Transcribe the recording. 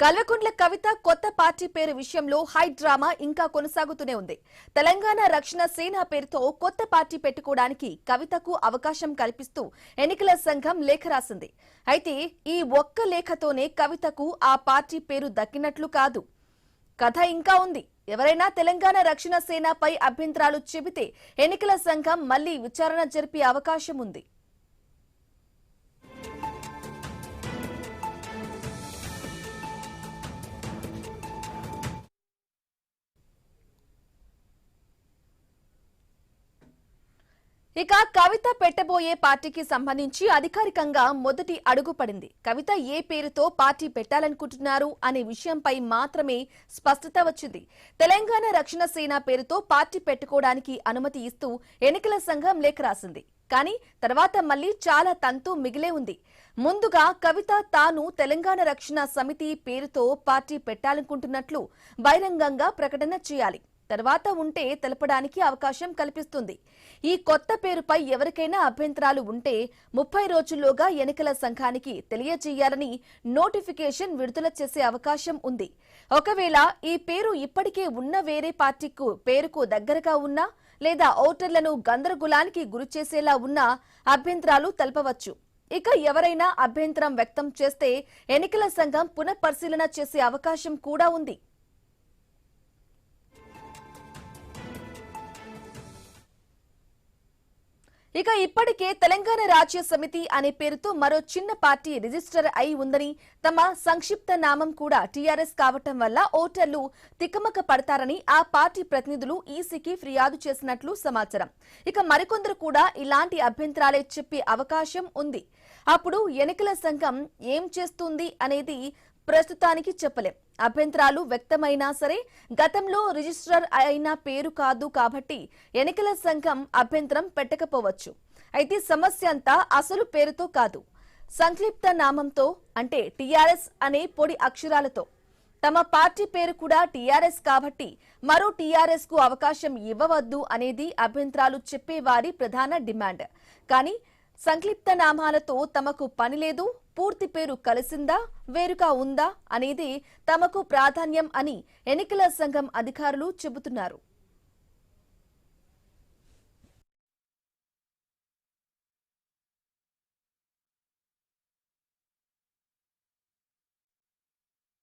కల్వకుంట్ల కవిత కొత్త పార్టీ పేరు విషయంలో హై డ్రామా ఇంకా కొనసాగుతూనే ఉంది. తెలంగాణ రక్షణ సేన పేరుతో కొత్త పార్టీ పెట్టుకోవడానికి కవితకు అవకాశం కల్పిస్తూ ఎన్నికల సంఘం లేఖ రాసింది. అయితే ఈ ఒక్క లేఖతోనే కవితకు ఆ పార్టీ పేరు దక్కినట్లు కాదు. కథ ఇంకా ఉంది. ఎవరైనా తెలంగాణ రక్షణ సేనపై అభ్యంతరాలు చెబితే ఎన్నికల సంఘం మళ్లీ విచారణ జరిపే అవకాశం ఉంది. ఇక కవిత పెట్టబోయే పార్టీకి సంబంధించి అధికారికంగా మొదటి అడుగు పడింది. కవిత ఏ పేరుతో పార్టీ పెట్టాలనుకుంటున్నారు అనే విషయంపై మాత్రమే స్పష్టత వచ్చింది. తెలంగాణ రక్షణ సేన పేరుతో పార్టీ పెట్టుకోవడానికి అనుమతి ఇస్తూ ఎన్నికల సంఘం లేఖ రాసింది. కానీ తర్వాత మళ్లీ చాలా తంతు మిగిలే ఉంది. ముందుగా కవిత తాను తెలంగాణ రక్షణ సమితి పేరుతో పార్టీ పెట్టాలనుకుంటున్నట్లు బహిరంగంగా ప్రకటన చేయాలి. తర్వాత ఉంటే తెలపడానికి అవకాశం కల్పిస్తుంది. ఈ కొత్త పేరుపై ఎవరికైనా అభ్యంతరాలు ఉంటే 30 రోజుల్లోగా ఎన్నికల సంఘానికి తెలియజేయాలని నోటిఫికేషన్ విడుదల చేసే అవకాశం ఉంది. ఒకవేళ ఈ పేరు ఇప్పటికే ఉన్న వేరే పార్టీకు పేరుకు దగ్గరగా ఉన్నా లేదా ఓటర్లను గందరగోళానికి గురిచేసేలా ఉన్నా అభ్యంతరాలు తెలపవచ్చు. ఇక ఎవరైనా అభ్యంతరం వ్యక్తం చేస్తే ఎన్నికల సంఘం పునఃపరిశీలన చేసే అవకాశం కూడా ఉంది. ఇక ఇప్పటికే తెలంగాణ రాజ్య సమితి అనే పేరుతో మరో చిన్న పార్టీ రిజిస్టర్ అయి ఉందని, తమ సంక్షిప్త నామం కూడా టీఆర్ఎస్ కావటం వల్ల ఓటర్లు తికమక పడతారని ఆ పార్టీ ప్రతినిధులు ఈసీకి ఫిర్యాదు చేసినట్లు సమాచారం. ఇక మరికొందరు కూడా ఇలాంటి అభ్యంతరాలే చెప్పే అవకాశం ఉంది. అప్పుడు ఎన్నికల సంఘం ఏం చేస్తుంది అనేది ప్రస్తుతానికి చెప్పలేం. అభ్యంతరాలు వ్యక్తమైనా సరే గతంలో రిజిస్టర్ అయిన పేరు కాదు కాబట్టి ఎన్నికల సంఘం అభ్యంతరం పెట్టకపోవచ్చు. అయితే సమస్య అంతా అసలు పేరుతో కాదు, సంక్షిప్త నామంతో, అంటే టీఆర్ఎస్ అనే పొడి అక్షరాలతో. తమ పార్టీ పేరు కూడా టీఆర్ఎస్ కాబట్టి మరో టీఆర్ఎస్ కు అవకాశం ఇవ్వవద్దు అనేది అభ్యంతరాలు చెప్పేవారి ప్రధాన డిమాండ్. కానీ సంక్షిప్త నామాలతో తమకు పని లేదు, పూర్తి పేరు కలిసిందా వేరుగా ఉందా అనేది తమకు ప్రాధాన్యం అని ఎన్నికల సంఘం అధికారులు చెబుతున్నారు.